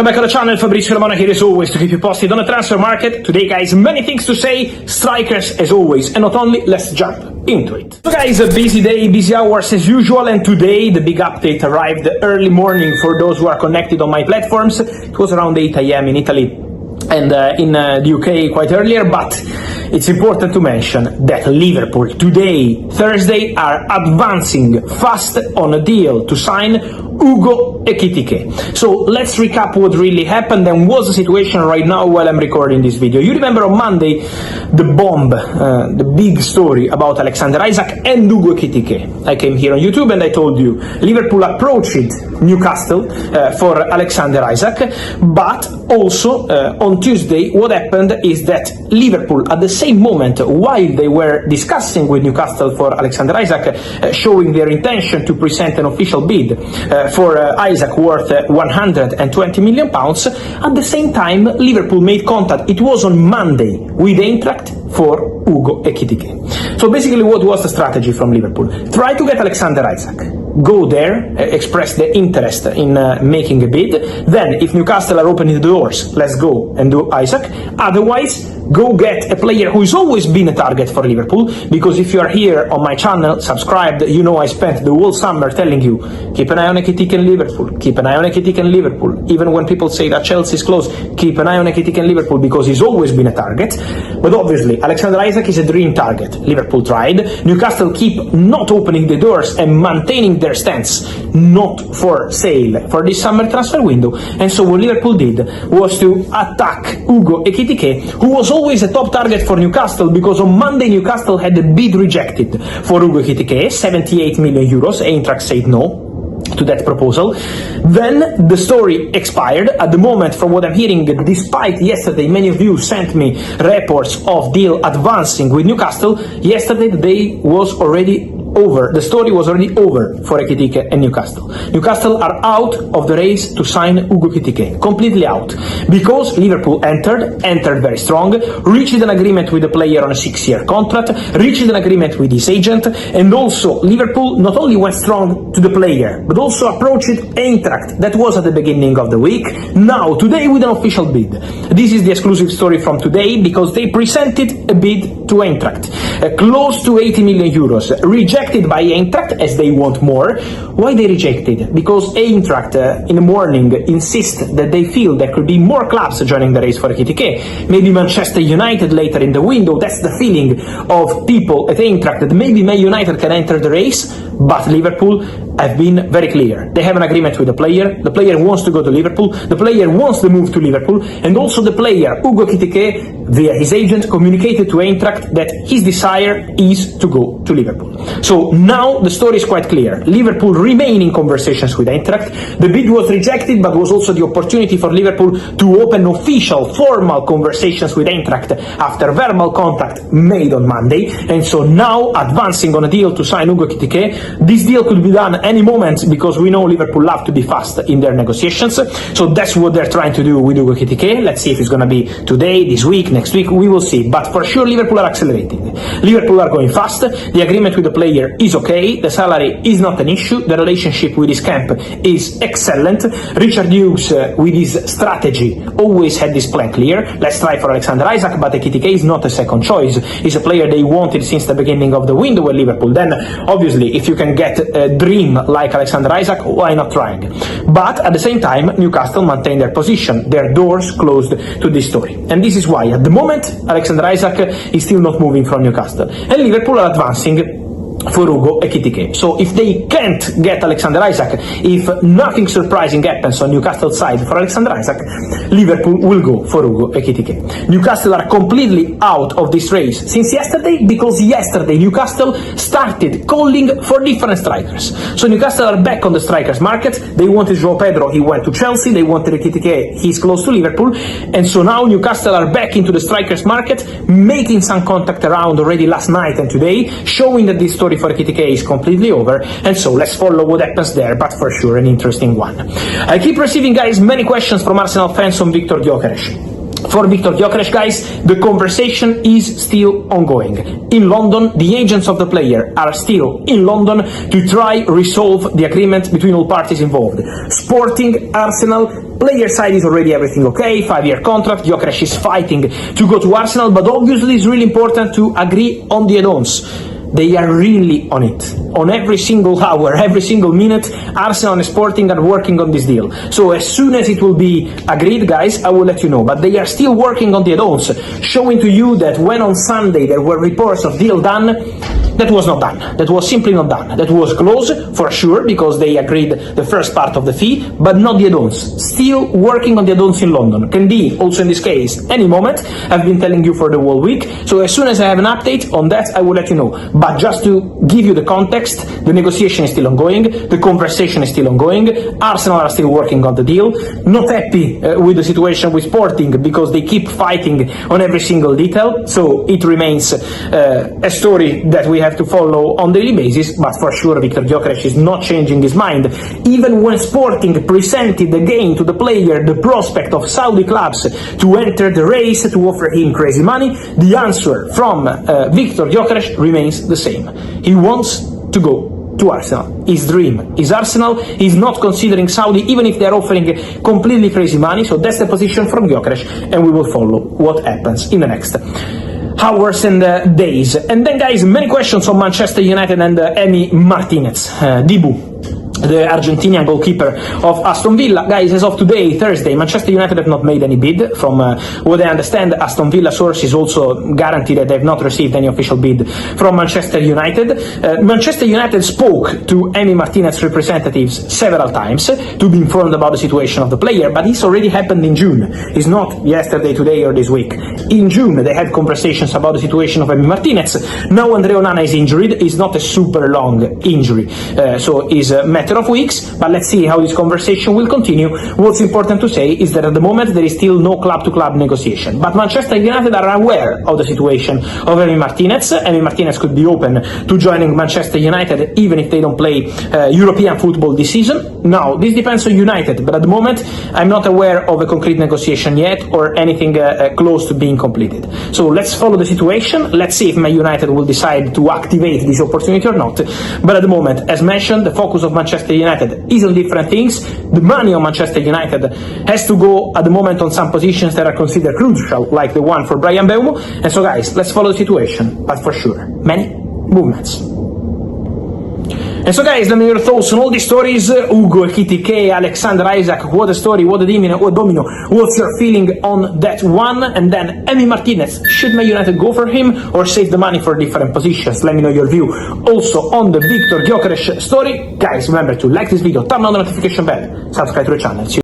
Welcome back to the channel, Fabrizio Romano here as always to keep you posted on the transfer market. Today guys, many things to say, strikers as always, and not only, let's jump into it. So guys, a busy day, busy hours as usual, and today the big update arrived early morning for those who are connected on my platforms. It was around 8 AM in Italy and in the UK quite earlier, but it's important to mention that Liverpool today, Thursday, are advancing fast on a deal to sign Hugo Ekitike. So let's recap what really happened and what's the situation right now while I'm recording this video. You remember on Monday the bomb, the big story about Alexander Isak and Hugo Ekitike. I came here on YouTube and I told you Liverpool approached Newcastle for Alexander Isak, but also on Tuesday what happened is that Liverpool at the same moment while they were discussing with Newcastle for Alexander Isak, showing their intention to present an official bid for Isak worth £120 million, at the same time Liverpool made contact, it was on Monday, with Eintracht for Hugo Ekitike. So basically what was the strategy from Liverpool? Try to get Alexander Isak, go there, express the interest in making a bid, then if Newcastle are opening the doors, let's go and do Isak, otherwise go get a player who has always been a target for Liverpool, because if you are here on my channel, subscribed, you know I spent the whole summer telling you, keep an eye on Ekitike in Liverpool, keep an eye on Ekitike in Liverpool, even when people say that Chelsea is close, keep an eye on Ekitike in Liverpool, because he's always been a target. But obviously, Alexander Isak is a dream target. Liverpool tried, Newcastle keep not opening the doors and maintaining their stance, not for sale, for this summer transfer window, and so what Liverpool did was to attack Hugo Ekitike, who was always a top target for Newcastle, because on Monday Newcastle had a bid rejected for Hugo Ekitike, 78 million euros, Eintracht said no to that proposal. Then the story expired. At the moment, from what I'm hearing, despite yesterday many of you sent me reports of deal advancing with Newcastle, yesterday the day was already over. The story was already over for Ekitike and Newcastle. Newcastle are out of the race to sign Hugo Ekitike, completely out, because Liverpool entered very strong, reached an agreement with the player on a 6-year contract, reached an agreement with his agent, and also Liverpool not only went strong to the player, but also approached Eintracht. That was at the beginning of the week. Now, today with an official bid. This is the exclusive story from today, because they presented a bid to Eintracht, close to 80 million euros, rejected by Eintracht as they want more. Why they rejected? Because Eintracht in the morning insist that they feel there could be more clubs joining the race for Ekitike. Maybe Manchester United later in the window. That's the feeling of people at Eintracht, that maybe Man United can enter the race, but Liverpool have been very clear. They have an agreement with the player wants to go to Liverpool, the player wants to move to Liverpool, and also the player, Hugo Ekitike, via his agent, communicated to Eintracht that his desire is to go to Liverpool. So now the story is quite clear. Liverpool remain in conversations with Eintracht. The bid was rejected, but was also the opportunity for Liverpool to open official, formal conversations with Eintracht after verbal contact made on Monday, and so now advancing on a deal to sign Hugo Ekitike. This deal could be done any moment, because we know Liverpool love to be fast in their negotiations, so that's what they're trying to do with Hugo Ekitike. Let's see if it's going to be today, this week, next week, we will see, but for sure Liverpool are accelerating. Liverpool are going fast, the agreement with the player is okay, the salary is not an issue, the relationship with his camp is excellent. Richard Hughes with his strategy always had this plan clear, let's try for Alexander Isak, but Ekitike is not a second choice, he's a player they wanted since the beginning of the window at Liverpool. Then obviously if you can get a dream like Alexander Isak, why not trying? But at the same time Newcastle maintain their position, their doors closed to this story, and this is why at the moment Alexander Isak is still not moving from Newcastle, and Liverpool are advancing for Hugo Ekitike. So if they can't get Alexander Isak, if nothing surprising happens on Newcastle's side for Alexander Isak, Liverpool will go for Hugo Ekitike. Newcastle are completely out of this race since yesterday, because yesterday Newcastle started calling for different strikers. So Newcastle are back on the strikers market. They wanted João Pedro, he went to Chelsea. They wanted Ekitike, he's close to Liverpool, and so now Newcastle are back into the strikers market, making some contact around already last night and today, showing that this story for Ekitike is completely over, and so let's follow what happens there, but for sure an interesting one. I keep receiving, guys, many questions from Arsenal fans on Victor Gyökeres. For Viktor Gyökeres, guys, the conversation is still ongoing. In London, the agents of the player are still in London to try resolve the agreement between all parties involved. Sporting, Arsenal, player side is already everything okay, 5-year contract, Gyökeres is fighting to go to Arsenal, but obviously it's really important to agree on the add-ons. They are really on it. On every single hour, every single minute, Arsenal and Sporting are working on this deal. So as soon as it will be agreed, guys, I will let you know. But they are still working on the add-ons, showing to you that when on Sunday there were reports of deal done, that was not done. That was simply not done. That was close, for sure, because they agreed the first part of the fee, but not the add-ons. Still working on the add-ons in London. Can be, also in this case, any moment. I've been telling you for the whole week. So as soon as I have an update on that, I will let you know. But just to give you the context, the negotiation is still ongoing, the conversation is still ongoing, Arsenal are still working on the deal, not happy with the situation with Sporting because they keep fighting on every single detail, so it remains a story that we have to follow on a daily basis, but for sure Viktor Gyökeres is not changing his mind. Even when Sporting presented again to the player the prospect of Saudi clubs to enter the race to offer him crazy money, the answer from Viktor Gyökeres remains the same. He wants to go to Arsenal. His dream is Arsenal. He's not considering Saudi, even if they're offering completely crazy money. So that's the position from Gyökeres, and we will follow what happens in the next hours and days. And then, guys, many questions on Manchester United and Emi Martinez, Dibu, the Argentinian goalkeeper of Aston Villa. Guys, as of today, Thursday, Manchester United have not made any bid. From what I understand, Aston Villa sources also guarantee that they have not received any official bid from Manchester United. Manchester United spoke to Emi Martinez's representatives several times to be informed about the situation of the player, but this already happened in June. It's not yesterday, today, or this week. In June, they had conversations about the situation of Emi Martinez. Now Andre Onana is injured. It's not a super long injury, so it's a matter of weeks, but let's see how this conversation will continue. What's important to say is that at the moment there is still no club-to-club negotiation, but Manchester United are aware of the situation of Emi Martinez. Emi Martinez could be open to joining Manchester United even if they don't play European football this season. Now, this depends on United, but at the moment I'm not aware of a concrete negotiation yet or anything close to being completed. So let's follow the situation. Let's see if Man United will decide to activate this opportunity or not. But at the moment, as mentioned, the focus of Manchester United is on different things. The money on Manchester United has to go at the moment on some positions that are considered crucial, like the one for Brian Mbeumo. And so, guys, let's follow the situation, but for sure, many movements. And so, guys, let me know your thoughts on all these stories. Hugo, Ekitike, Alexander Isak, what a story, what a domino, what's your feeling on that one? And then Emi Martinez, should Man United go for him or save the money for different positions? Let me know your view. Also on the Viktor Gyökeres story. Guys, remember to like this video, turn on the notification bell, subscribe to the channel. See you